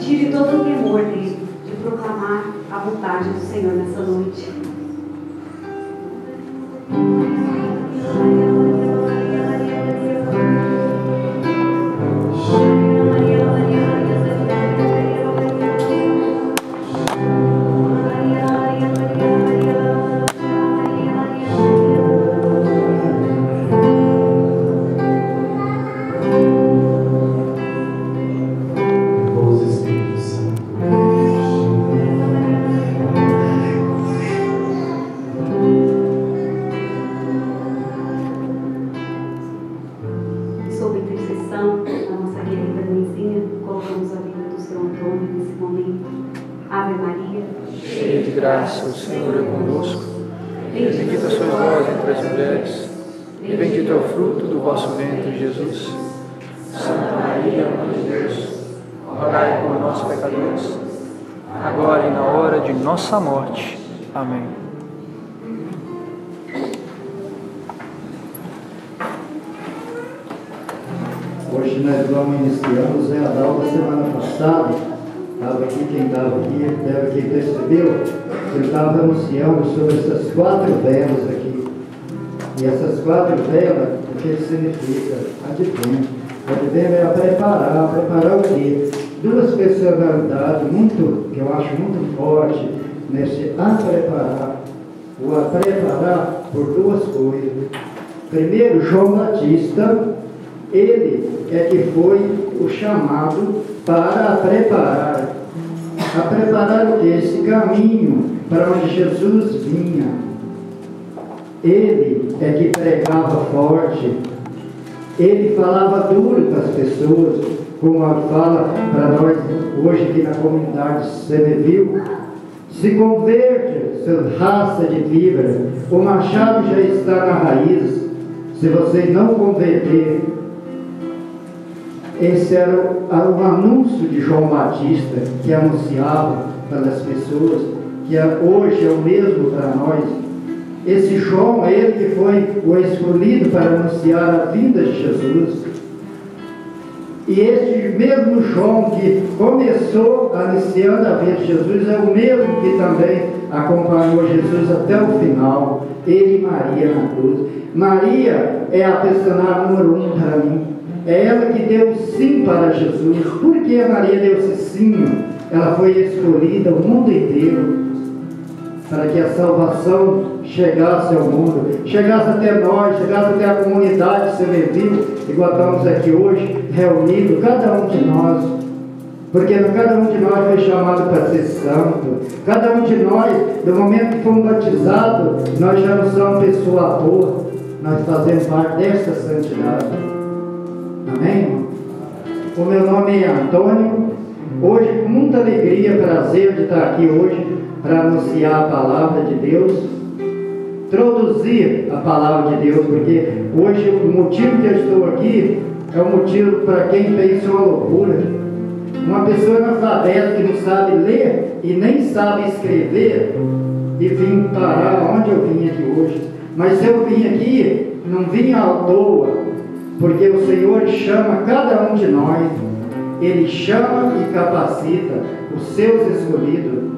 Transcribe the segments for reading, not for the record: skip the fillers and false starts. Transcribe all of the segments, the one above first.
tire todo o temor dele de proclamar a vontade do Senhor nessa noite. O Senhor é convosco. Bendita sois vós entre as mulheres, e bendito é o fruto do vosso ventre, Jesus. Santa Maria, Mãe de Deus, rogai por nós, pecadores, agora e na hora de nossa morte. Amém. Hoje nós vamos iniciar o Zé Adalto. Semana passada estava aqui, quem estava aqui, deve quem percebeu, eu estava anunciando sobre essas 4 velas aqui. E essas 4 velas, o que significa? Advento. Advento é a preparar o quê? 2 personalidades que eu acho muito forte nesse a preparar. O a preparar por 2 coisas. Primeiro, João Batista, ele é que foi o chamado para preparar esse caminho para onde Jesus vinha. Ele é que pregava forte, ele falava duro com as pessoas, como fala para nós hoje aqui na comunidade Semeville: se converte, seu raça de víbora, o machado já está na raiz, se você não converter. Esse era o anúncio de João Batista, que anunciava para as pessoas, que hoje é o mesmo para nós. Esse João, ele que foi o escolhido para anunciar a vinda de Jesus. E este mesmo João que começou anunciando a vinda de Jesus é o mesmo que também acompanhou Jesus até o final. Ele e Maria na cruz. Maria é a personagem número 1 para mim. É ela que deu sim para Jesus. Por que Maria deu esse sim? Ela foi escolhida o mundo inteiro para que a salvação chegasse ao mundo, chegasse até nós, chegasse até a comunidade Semeville, igual estamos aqui hoje, reunidos, cada um de nós. Porque cada um de nós foi chamado para ser santo. Cada um de nós, no momento que fomos batizados, nós já não somos pessoa boa, nós fazemos parte dessa santidade. Amém? O meu nome é Antônio. Hoje, com muita alegria, prazer de estar aqui hoje para anunciar a palavra de Deus, introduzir a palavra de Deus, porque hoje o motivo que eu estou aqui é um motivo para quem pensa uma loucura. Uma pessoa analfabeta que não sabe ler e nem sabe escrever e vim parar onde eu vim aqui hoje. Mas se eu vim aqui, não vim à toa, porque o Senhor chama cada um de nós. Ele chama e capacita os seus escolhidos.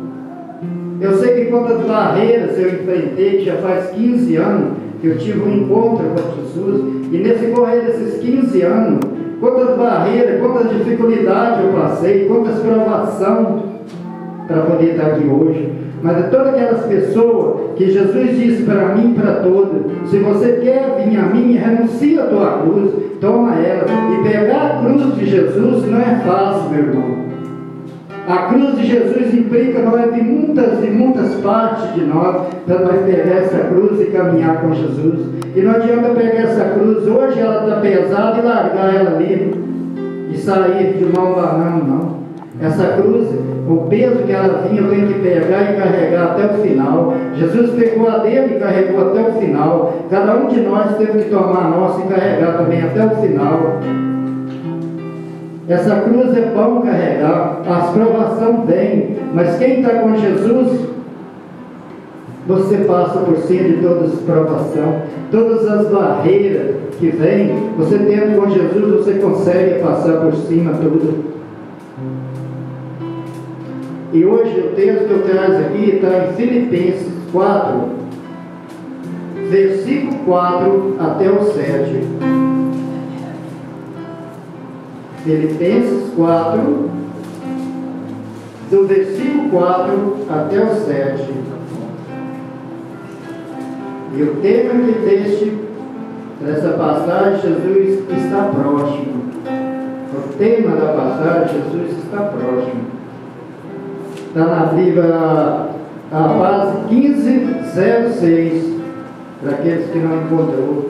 Eu sei que quantas barreiras eu enfrentei, que já faz 15 anos que eu tive um encontro com Jesus, e nesse correr desses 15 anos, quantas barreiras, quantas dificuldades eu passei, quantas provações para poder estar aqui hoje. Mas é todas aquelas pessoas que Jesus disse para mim e para todos: se você quer vir a mim, renuncia a tua cruz, toma ela. E pegar a cruz de Jesus não é fácil, meu irmão. A cruz de Jesus implica nós de muitas e muitas partes de nós, para nós pegar essa cruz e caminhar com Jesus. E não adianta pegar essa cruz, hoje ela está pesada, e largar ela ali e sair de mão banando, não. Essa cruz, o peso que ela vinha, eu tenho que pegar e carregar até o final. Jesus pegou a dele e carregou até o final. Cada um de nós teve que tomar a nossa e carregar também até o final. Essa cruz é bom carregar, as provações vêm, mas quem está com Jesus, você passa por cima de todas as provações, todas as barreiras que vêm, você tendo com Jesus, você consegue passar por cima tudo. E hoje o texto que eu trago aqui está em Filipenses 4, versículo 4 até o 7. Filipenses 4, do versículo 4 até o 7. E o tema dessa passagem, Jesus está próximo. O tema da passagem, Jesus está próximo. Está na Bíblia, a base 1506, para aqueles que não encontrou.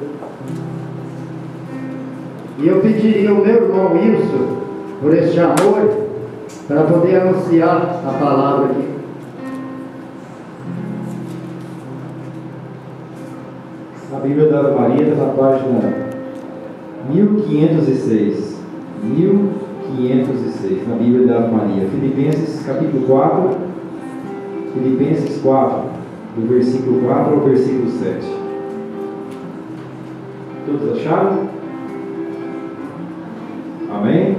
E eu pediria ao meu irmão Wilson, por este amor, para poder anunciar a palavra aqui. A Bíblia da Maria está na página 1506. 1506, na Bíblia da Maria. Filipenses capítulo 4. Filipenses 4, do versículo 4 ao versículo 7. Todos acharam? Amém?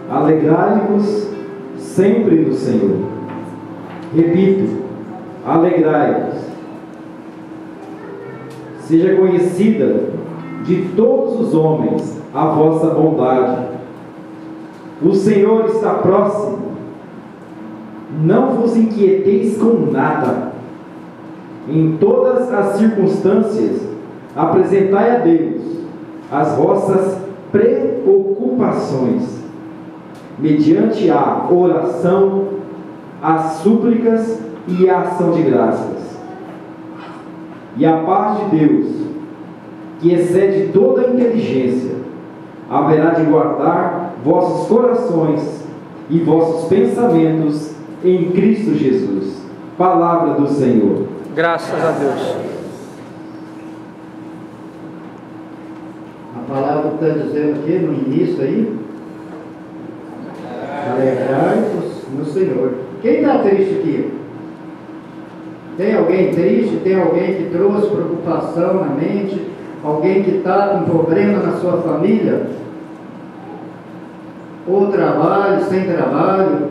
Alegrai-vos sempre no Senhor. Repito, alegrai-vos. Seja conhecida de todos os homens a vossa bondade. O Senhor está próximo. Não vos inquieteis com nada. Em todas as circunstâncias, apresentai a Deus as vossas preocupações, mediante a oração, as súplicas e a ação de graças. E a paz de Deus, que excede toda a inteligência, haverá de guardar vossos corações e vossos pensamentos em Cristo Jesus. Palavra do Senhor. Graças a Deus. A palavra está dizendo aqui no início aí, alegrai-vos no Senhor. Quem está triste aqui? Tem alguém triste? Tem alguém que trouxe preocupação na mente? Alguém que está com problema na sua família? Ou trabalho, sem trabalho?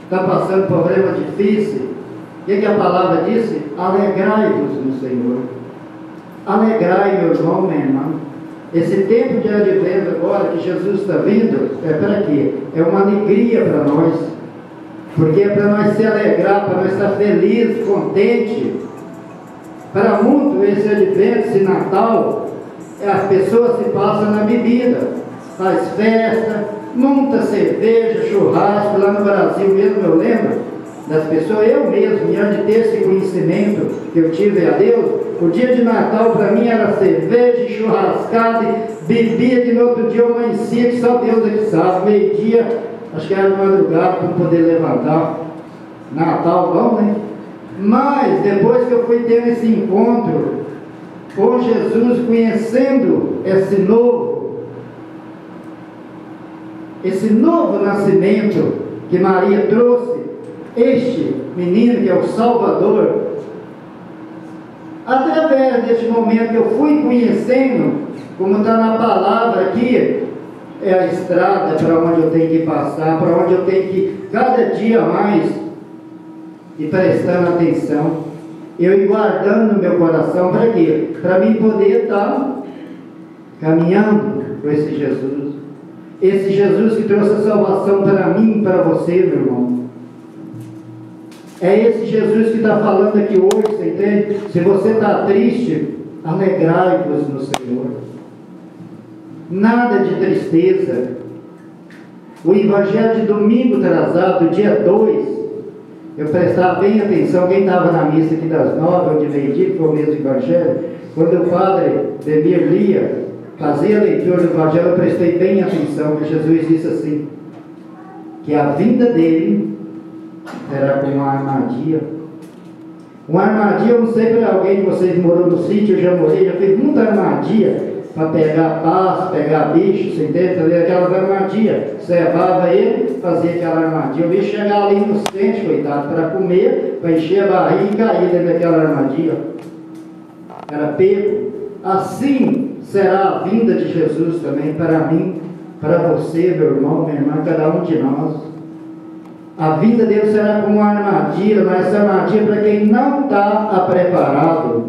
Está passando problema difícil? O que a palavra disse? Alegrai-vos no Senhor. Alegrai, meu irmão, minha irmã. Esse tempo de advento agora que Jesus está vindo, é para quê? É uma alegria para nós. Porque é para nós se alegrar, para nós estar felizes, contentes. Para muito esse advento, esse Natal, as pessoas se passam na bebida, faz festa, monta cerveja, churrasco. Lá no Brasil mesmo eu lembro das pessoas, eu mesmo, diante de ter esse conhecimento que eu tive a Deus, o dia de Natal para mim era cerveja, churrascada, bebia, de no outro dia eu amanhecia, que só Deus é que sabe, meio-dia, acho que era de madrugada para poder levantar. Natal bom, né? Mas depois que eu fui tendo esse encontro com Jesus, conhecendo esse novo nascimento que Maria trouxe, este menino que é o Salvador, através deste momento que eu fui conhecendo, como está na palavra aqui, é a estrada para onde eu tenho que passar, para onde eu tenho que ir cada dia mais, e prestando atenção, eu ir guardando no meu coração, para quê? Para mim poder estar caminhando com esse Jesus que trouxe a salvação para mim e para você, meu irmão. É esse Jesus que está falando aqui hoje, você entende? Se você está triste, alegrai-vos no Senhor. Nada de tristeza. O evangelho de domingo atrasado, dia 2, eu prestava bem atenção, quem estava na missa aqui das 9, onde vendi, que foi o mesmo evangelho, quando o padre Demir lia, fazia a leitura do evangelho, eu prestei bem atenção, que Jesus disse assim, que a vinda dele será como uma armadilha. Uma armadilha, eu não sei para alguém de vocês que morou no sítio, eu já morei, já fiz muita armadilha para pegar pasto, pegar bicho, você entende? Fazer aquelas armadilhas. Cevava ele, fazia aquela armadilha. O bicho chegava ali no centro, coitado, para comer, para encher a barriga e cair dentro daquela armadilha. Era pego. Assim será a vinda de Jesus também para mim para você, meu irmão, minha irmã, cada um de nós. A vida dele será como uma armadilha, mas essa armadilha é para quem não está preparado,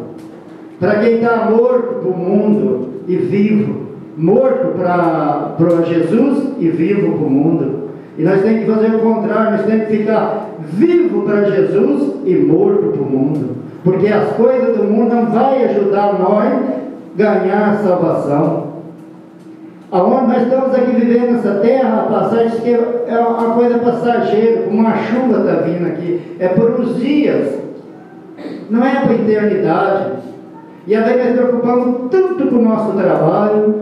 para quem está morto para o mundo e vivo, morto para Jesus e vivo para o mundo. E nós temos que fazer o contrário, nós temos que ficar vivo para Jesus e morto para o mundo, porque as coisas do mundo não vão ajudar nós a ganhar a salvação. Aonde nós estamos aqui vivendo nessa terra, a passagem que é uma coisa passageira, como uma chuva está vindo aqui, é por uns dias, não é para a eternidade. E aí nós preocupamos tanto com o nosso trabalho,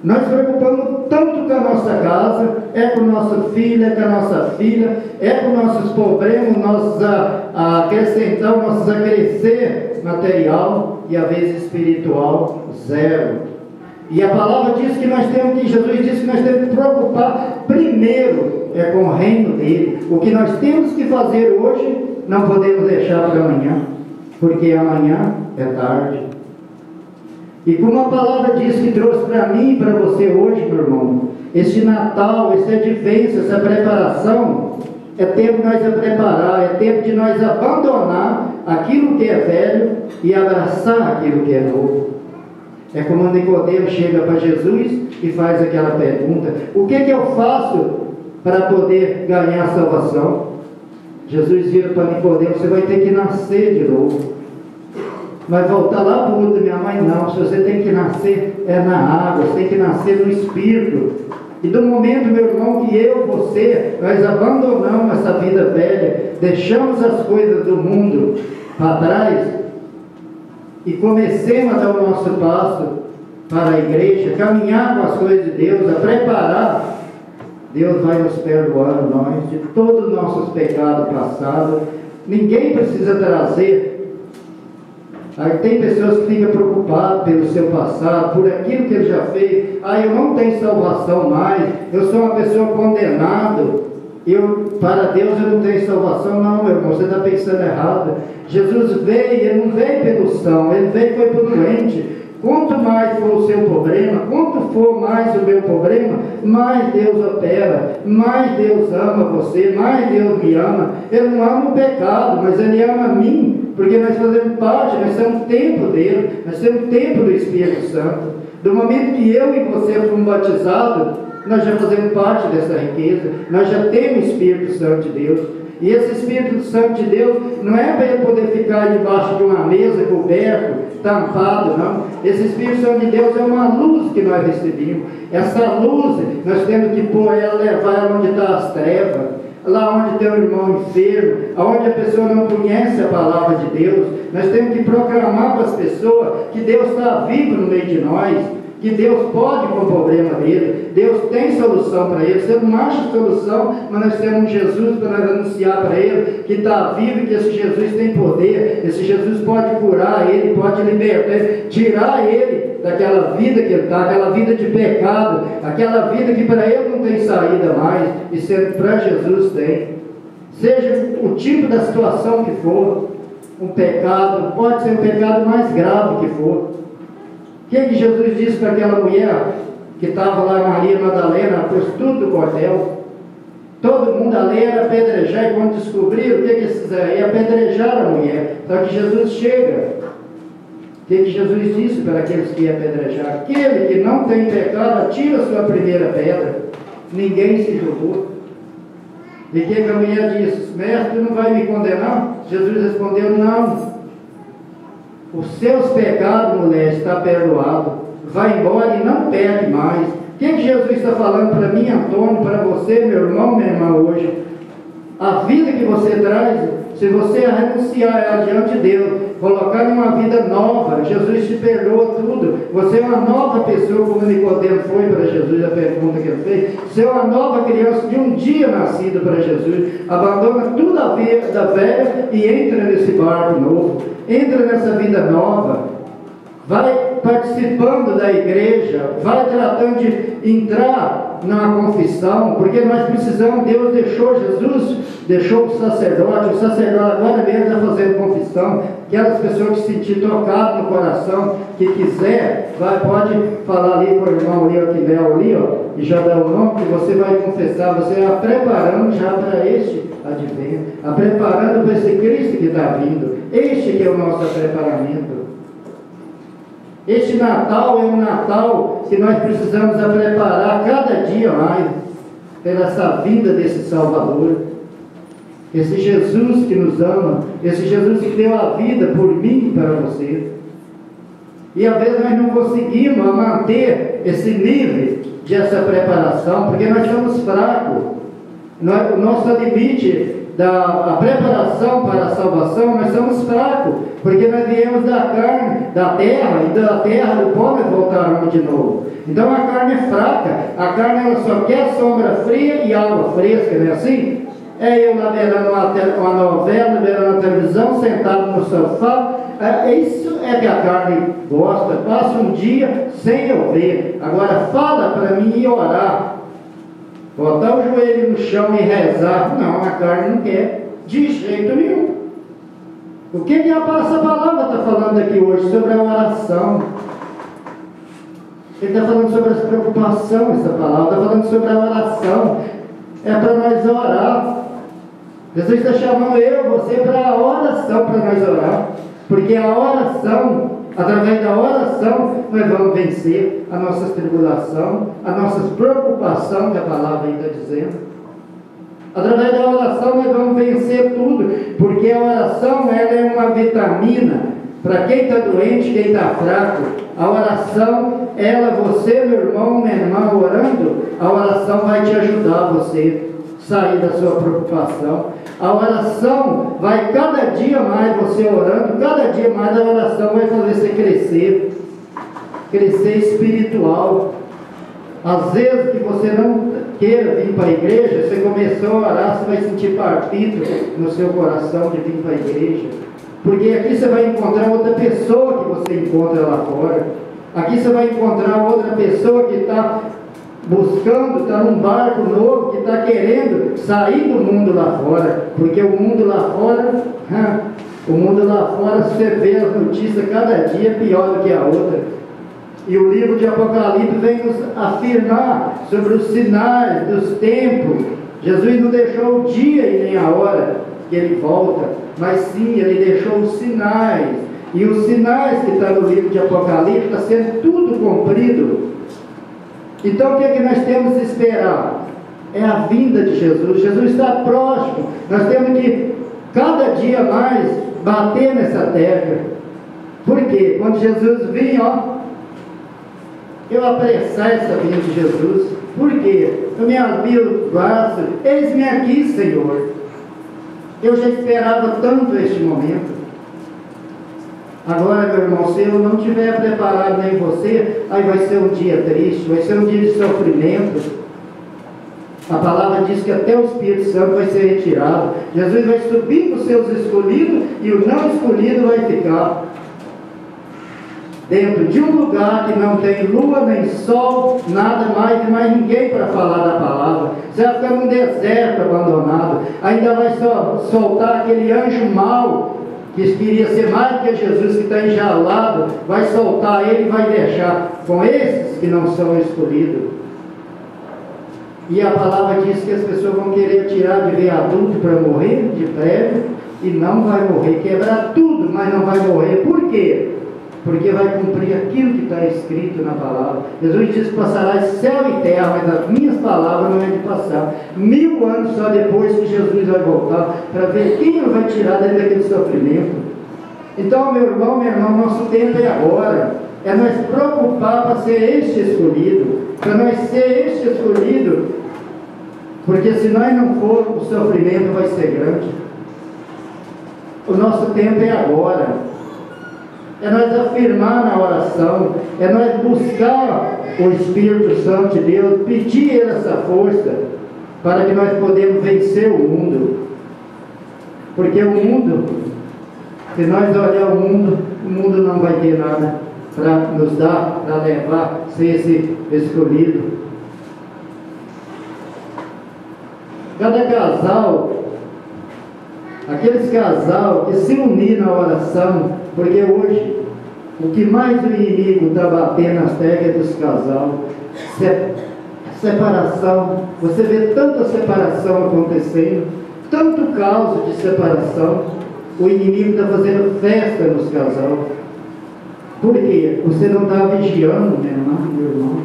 nós preocupamos tanto com a nossa casa, é com o nosso filho, é com a nossa filha, é com nossos problemas, nossos acrescentar, nossos a crescer material e a vez espiritual, zero. E a palavra diz que nós temos que, Jesus disse que nós temos que preocupar primeiro com o reino dele. O que nós temos que fazer hoje, não podemos deixar para amanhã, porque amanhã é tarde. E como a palavra diz que trouxe para mim e para você hoje, meu irmão, esse Natal, esse advento, essa preparação, é tempo de nós a preparar, é tempo de nós abandonar aquilo que é velho e abraçar aquilo que é novo. É como Nicodemo chega para Jesus e faz aquela pergunta: o que eu faço para poder ganhar a salvação? Jesus vira para Nicodemo: você vai ter que nascer de novo. Mas voltar lá para o mundo da minha mãe, não. Se você tem que nascer na água, você tem que nascer no Espírito. E do momento, meu irmão, que eu, você, nós abandonamos essa vida velha, deixamos as coisas do mundo para trás e comecemos a dar o nosso passo para a igreja, caminhar com as coisas de Deus, a preparar, Deus vai nos perdoando nós de todos os nossos pecados passados. Ninguém precisa trazer. Aí tem pessoas que ficam preocupadas pelo seu passado, por aquilo que ele já fez. Eu não tenho salvação mais, eu sou uma pessoa condenada, para Deus eu não tenho salvação. Não, meu irmão, você está pensando errado. Jesus veio, ele não veio pelo são, ele veio foi para o doente. Quanto mais for o seu problema, quanto for mais o meu problema, mais Deus opera, mais Deus ama você, mais Deus me ama. Ele não ama o pecado, mas Ele ama a mim, porque nós fazemos parte, nós somos templo dele, nós somos templo do Espírito Santo. Do momento que eu e você fomos batizados, nós já fazemos parte dessa riqueza, nós já temos o Espírito Santo de Deus. E esse Espírito Santo de Deus não é para ele poder ficar debaixo de uma mesa, coberto, tampado, não. Esse Espírito Santo de Deus é uma luz que nós recebemos. Essa luz, nós temos que pôr ela, levar ela onde está as trevas, lá onde tem um irmão enfermo, onde a pessoa não conhece a palavra de Deus. Nós temos que proclamar para as pessoas que Deus está vivo no meio de nós, que Deus pode com o problema dele, Deus tem solução para ele. Você não acha solução, mas nós temos um Jesus para nós anunciar para ele, que está vivo e que esse Jesus tem poder, esse Jesus pode curar ele, pode libertar, tirar ele daquela vida que ele está, aquela vida de pecado, aquela vida que para ele não tem saída mais, e sendo para Jesus tem. Seja o tipo da situação que for, um pecado, pode ser um pecado mais grave que for. O que Jesus disse para aquela mulher que estava lá, Maria Madalena, a prostituta do cordel? Todo mundo ali era apedrejar, e quando descobriram o que eles fizeram, ia apedrejar a mulher. Só que Jesus chega. O que Jesus disse para aqueles que iam apedrejar? Aquele que não tem pecado, atira a sua primeira pedra. Ninguém se jogou. E o que a mulher disse? Mestre, não vai me condenar? Jesus respondeu: não. Os seus pecados, mulher, está perdoado. Vai embora e não peque mais. O que Jesus está falando para mim, Antônio, para você, meu irmão, minha irmã, hoje? A vida que você traz, se você renunciar ela diante de Deus, colocar numa vida nova, Jesus te perdoa tudo. Você é uma nova pessoa, como Nicodemo foi para Jesus, a pergunta que ele fez. Você é uma nova criança de um dia nascida para Jesus. Abandona tudo a vida velha e entra nesse barco novo. Entra nessa vida nova. Vai participando da igreja, vai tratando de entrar na confissão, porque nós precisamos, Deus deixou Jesus, deixou o sacerdote agora mesmo está fazendo confissão. Aquelas pessoas que se sentir tocado no coração, que quiser, pode falar ali com o irmão ali, o Quinel ali, ó, e já dá o nome, que você vai confessar, você vai preparando já para este advento, preparando para esse Cristo que está vindo. Este que é o nosso preparamento. Este Natal é um Natal que nós precisamos preparar cada dia mais pela essa vinda desse Salvador. Esse Jesus que nos ama, esse Jesus que deu a vida por mim e para você. E às vezes nós não conseguimos manter esse nível de essa preparação, porque nós somos fracos. O nosso limite da preparação para a salvação, nós somos fracos, porque nós viemos da carne, da terra, e da terra do pó nós voltaremos de novo. Então a carne é fraca, a carne ela só quer sombra fria e água fresca, não é assim? É eu lá vendo uma novela, vendo a televisão, sentado no sofá. Isso é que a carne gosta. Passa um dia sem eu ver. Agora fala para mim e orar. Botar o joelho no chão e rezar. Não, a carne não quer. De jeito nenhum. O que essa palavra está falando aqui hoje? Sobre a oração. Ele está falando sobre a preocupação, essa palavra. Está falando sobre a oração. É para nós orar. Jesus está chamando você para a oração, para nós orar. Porque a oração, através da oração, nós vamos vencer a nossa tribulação, a nossa preocupação, que a palavra aí está dizendo. Através da oração nós vamos vencer tudo, porque a oração ela é uma vitamina para quem está doente, quem está fraco. A oração, você, meu irmão, minha irmã, orando, a oração vai te ajudar você sair da sua preocupação. A oração vai cada dia mais, você orando, cada dia mais a oração vai fazer você crescer espiritual. Às vezes que você não queira vir para a igreja, você começou a orar, você vai sentir palpito no seu coração de vir para a igreja. Porque aqui você vai encontrar outra pessoa que você encontra lá fora. Aqui você vai encontrar outra pessoa que está buscando, está num barco novo, que está querendo sair do mundo lá fora. Porque o mundo lá fora, você vê as notícias cada dia pior do que a outra. E o livro de Apocalipse vem nos afirmar sobre os sinais dos tempos. Jesus não deixou o dia e nem a hora que ele volta, mas sim, ele deixou os sinais. E os sinais que estão no livro de Apocalipse está sendo tudo cumprido. Então o que é que nós temos que esperar? É a vinda de Jesus. Jesus está próximo. Nós temos que cada dia mais bater nessa tecla. Por quê? Quando Jesus vir, eu apressar essa vinda de Jesus. Por quê? Eu me abri o braço. Eis-me aqui, Senhor. Eu já esperava tanto este momento. Agora, meu irmão, se eu não tiver preparado nem você, aí vai ser um dia triste, vai ser um dia de sofrimento. A palavra diz que até o Espírito Santo vai ser retirado. Jesus vai subir para os seus escolhidos e o não escolhido vai ficar dentro de um lugar que não tem lua nem sol, nada mais e mais ninguém para falar da palavra. Você vai ficar num deserto abandonado. Ainda vai soltar aquele anjo mau que queria ser mais que Jesus, que está enjaulado, vai soltar ele e vai deixar com esses que não são escolhidos. E a palavra diz que as pessoas vão querer tirar de viaduto para morrer de prédio e não vai morrer, quebrar tudo, mas não vai morrer. Por quê? Porque vai cumprir aquilo que está escrito na palavra. Jesus diz que passará céu e terra, mas as minhas palavras não é de passar. 1000 anos só depois que Jesus vai voltar, para ver quem vai tirar daquele sofrimento. Então, meu irmão, minha irmã, nosso tempo é agora. É nós preocupar para ser este escolhido. Para nós ser este escolhido. Porque se nós não formos, o sofrimento vai ser grande. O nosso tempo é agora. É nós afirmar na oração, é nós buscar o Espírito Santo de Deus, pedir Ele essa força, para que nós podemos vencer o mundo. Porque o mundo, se nós olharmos o mundo não vai ter nada. para nos dar, para levar, ser esse escolhido. Cada casal, aqueles casal que se unir na oração, porque hoje o que mais o inimigo está batendo nas teclas dos casais, separação. Você vê tanta separação acontecendo, tanto caos de separação. O inimigo está fazendo festa nos casais. Por quê? Você não está vigiando, meu irmão.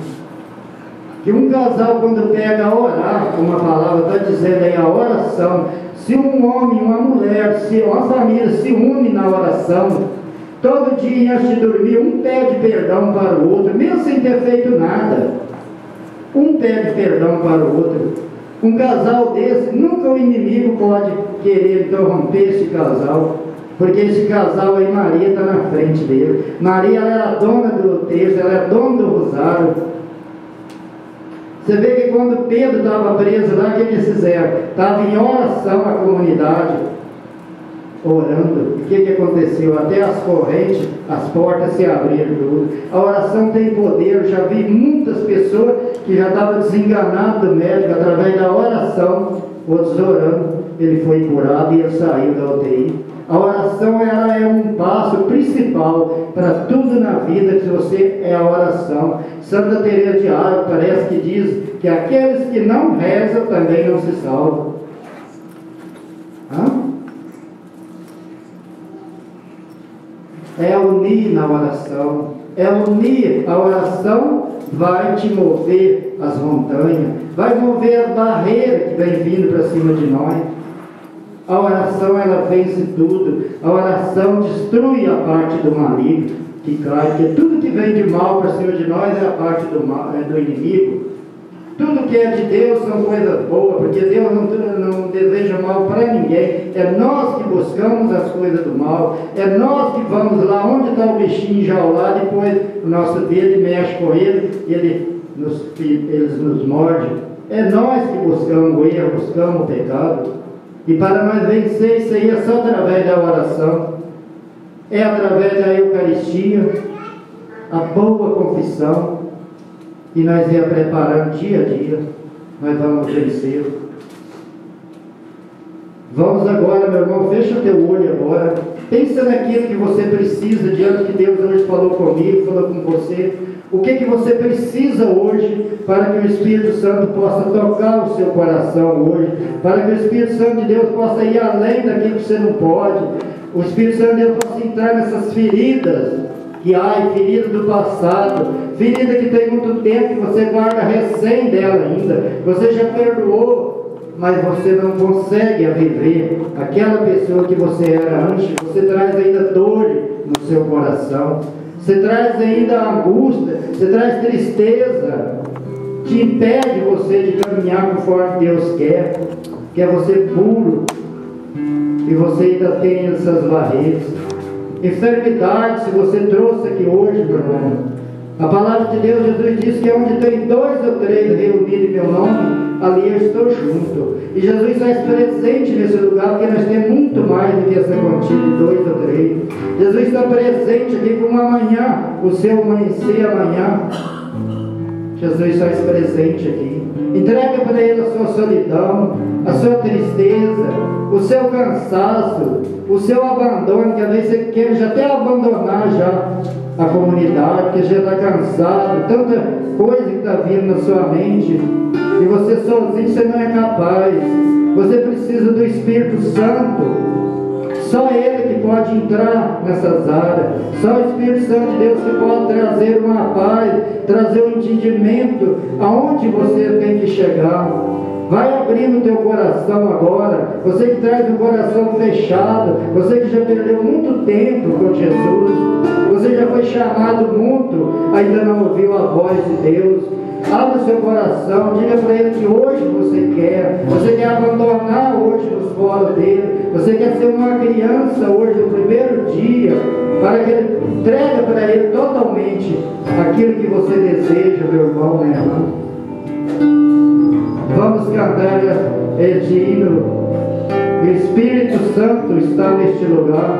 Que um casal, quando pega a orar, como a palavra está dizendo aí, a oração, se um homem, uma mulher, se uma família se une na oração, todo dia antes de dormir, um pede perdão para o outro, mesmo sem ter feito nada. Um pede perdão para o outro. Um casal desse, nunca o inimigo pode querer interromper esse casal, porque esse casal aí, Maria está na frente dele. Maria, ela era dona do texto, ela era dona do rosário. Você vê que quando Pedro estava preso lá, o que eles fizeram? Estava em oração a comunidade, orando. O que aconteceu? Até as correntes, as portas se abriram tudo. A oração tem poder. Eu já vi muitas pessoas que já estavam desenganadas do médico, através da oração, outros orando, ele foi curado e ele saiu da UTI. A oração, ela é um passo principal para tudo na vida, que você é a oração. Santa Teresa de Ávila parece que diz que aqueles que não rezam também não se salvam. É unir na oração. É unir. A oração vai te mover as montanhas, vai mover as barreiras que vem vindo para cima de nós. A oração, ela vence tudo. A oração destrui a parte do maligno que cai, porque tudo que vem de mal para cima de nós é a parte do mal, é do inimigo. Tudo que é de Deus são coisas boas, porque Deus não deseja mal para ninguém. É nós que buscamos as coisas do mal, é nós que vamos lá onde está o bichinho enjaulado, depois o nosso dedo mexe com ele, eles nos mordem. É nós que buscamos o erro, buscamos o pecado. E para nós vencer isso aí é só através da oração, é através da Eucaristia, a boa confissão, e nós ia preparando dia a dia, nós vamos vencer. Vamos agora, meu irmão, fecha teu olho agora, pensa naquilo que você precisa, diante que Deus hoje falou comigo, falou com você. O que você precisa hoje para que o Espírito Santo possa tocar o seu coração hoje, para que o Espírito Santo de Deus possa ir além daquilo que você não pode, o Espírito Santo de Deus possa entrar nessas feridas que há, feridas do passado, ferida que tem muito tempo, que você guarda recém dela ainda, você já perdoou, mas você não consegue viver aquela pessoa que você era antes, você traz ainda dor no seu coração. Você traz ainda angústia, você traz tristeza, te impede você de caminhar conforme Deus quer você puro, e você ainda tem essas barreiras. Enfermidade, se você trouxe aqui hoje, meu irmão, a palavra de Deus, Jesus diz que onde tem 2 ou 3 reunidos em meu nome, ali eu estou junto. E Jesus faz presente nesse lugar, porque nós temos muito mais do que essa quantia de 2 ou 3. Jesus está presente aqui como amanhã, o seu amanhecer amanhã. Jesus faz presente aqui. Entrega para Ele a sua solidão, a sua tristeza, o seu cansaço, o seu abandono, que às vezes você quer já até abandonar já a comunidade, porque já está cansado, tanta coisa que está vindo na sua mente, e você sozinho você não é capaz. Você precisa do Espírito Santo. Só Ele que pode entrar nessas áreas. Só o Espírito Santo de Deus que pode trazer uma paz, trazer um entendimento aonde você tem que chegar. Vai abrindo o teu coração agora. Você que traz o coração fechado, você que já perdeu muito tempo com Jesus, você já foi chamado muito, ainda não ouviu a voz de Deus. Abra o seu coração, diga para Ele que hoje você quer abandonar hoje os poros dele, você quer ser uma criança hoje no primeiro dia, para que Ele entregue para Ele totalmente aquilo que você deseja, meu irmão, minha irmã. Vamos cantar este hino. O Espírito Santo está neste lugar.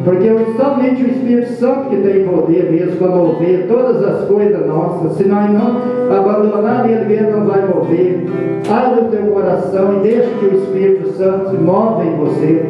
Porque somente o Espírito Santo que tem poder mesmo para mover todas as coisas nossas. Se nós não abandonarmos Ele, Ele não vai mover. Abre o teu coração e deixa que o Espírito Santo se move em você.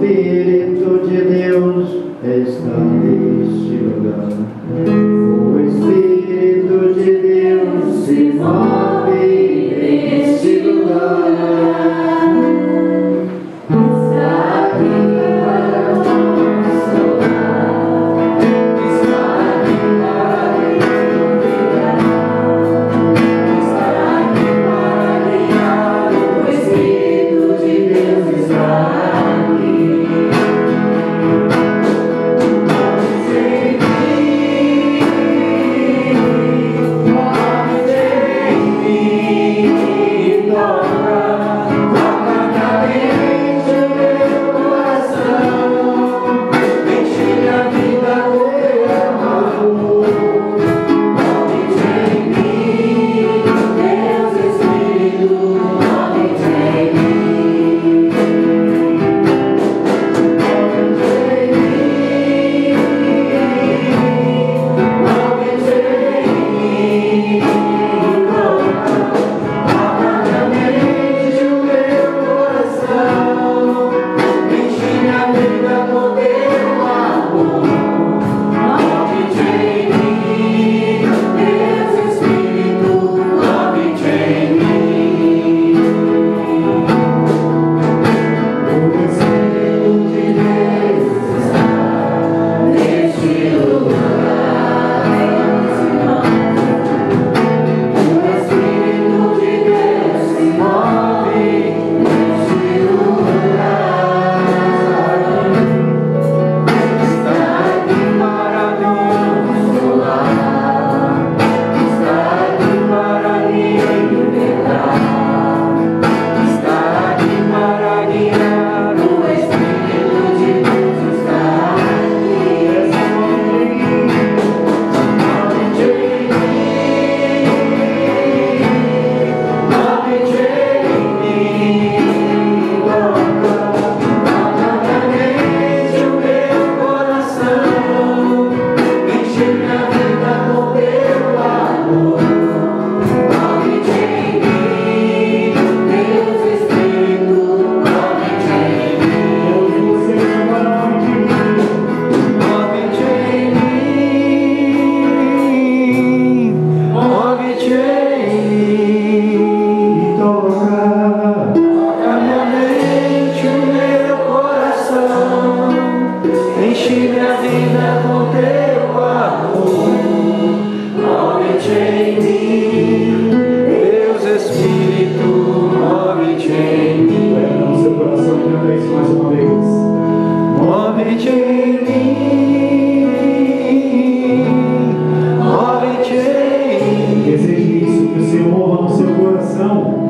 Espírito de Deus está neste lugar. O Espírito de Deus se move neste lugar. Está aqui para nos salvar. Está aqui para nos livrar. Está aqui para guiar. O Espírito de Deus está aqui.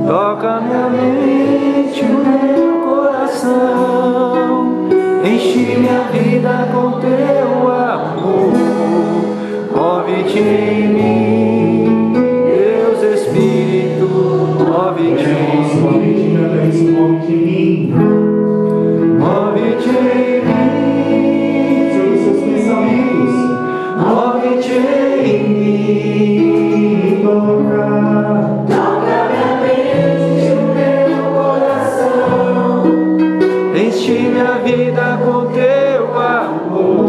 Toca minha mente, o meu coração, enche minha vida com teu amor. Move-te em mim, Deus Espírito, move-te em mim. Move-te em mim, sobre seus pensamentos. Move-te em mim, toca minha mente, o meu coração, enche minha vida com teu amor.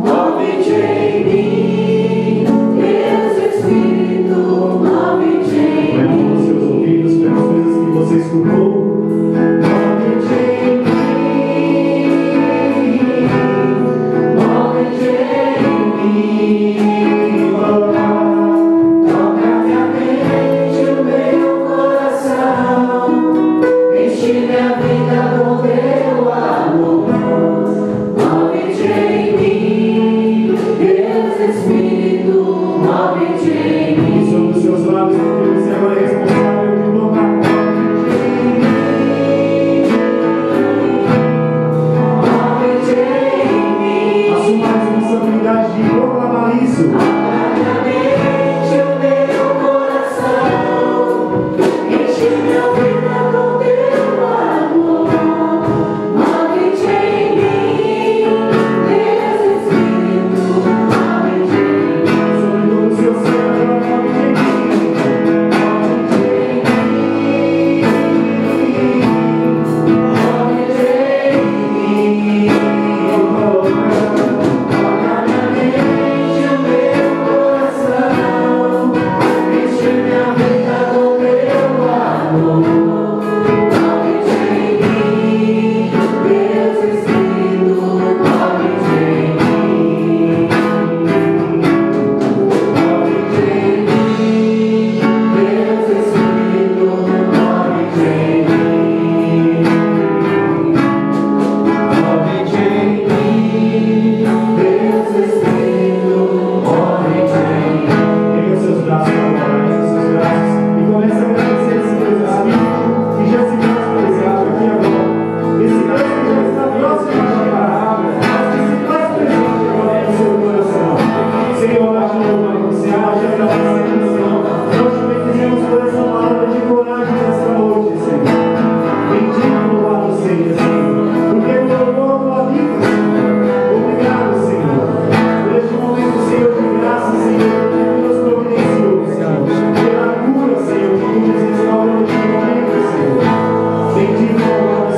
Move-te em mim, Deus Espírito, move-te em mim. Põe os seus ouvidos pelas coisas que você escutou. Minha vida com teu amor.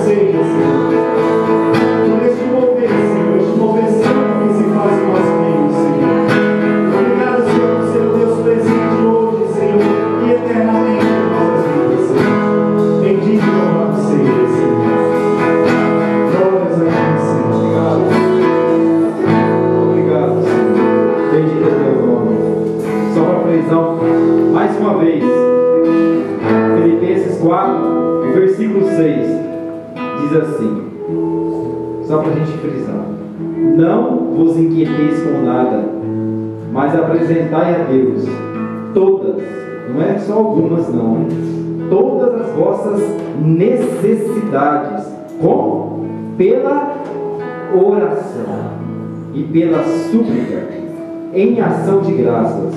seja, Senhor. Por este mover, Senhor, este mover santo que se faz em nosso meio, Senhor. Obrigado, Senhor, por ser o Deus presente hoje, Senhor, e eternamente em nossas vidas, Senhor. Bendito e louvado seja, Senhor. Glórias a Ti, Senhor. Obrigado, Senhor. Bendito é teu nome. Só para prisão, mais uma vez. Filipenses 4, versículo 6, diz assim, só para a gente frisar: não vos inquieteis com nada, mas apresentai a Deus todas, não é só algumas não, todas as vossas necessidades, como? Pela oração e pela súplica, em ação de graças.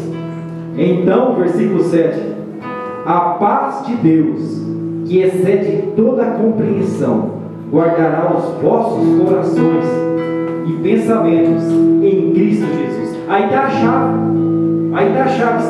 Então, versículo 7, a paz de Deus, que excede toda a compreensão, guardará os vossos corações e pensamentos em Cristo Jesus. Aí está a chave. Aí está a chave.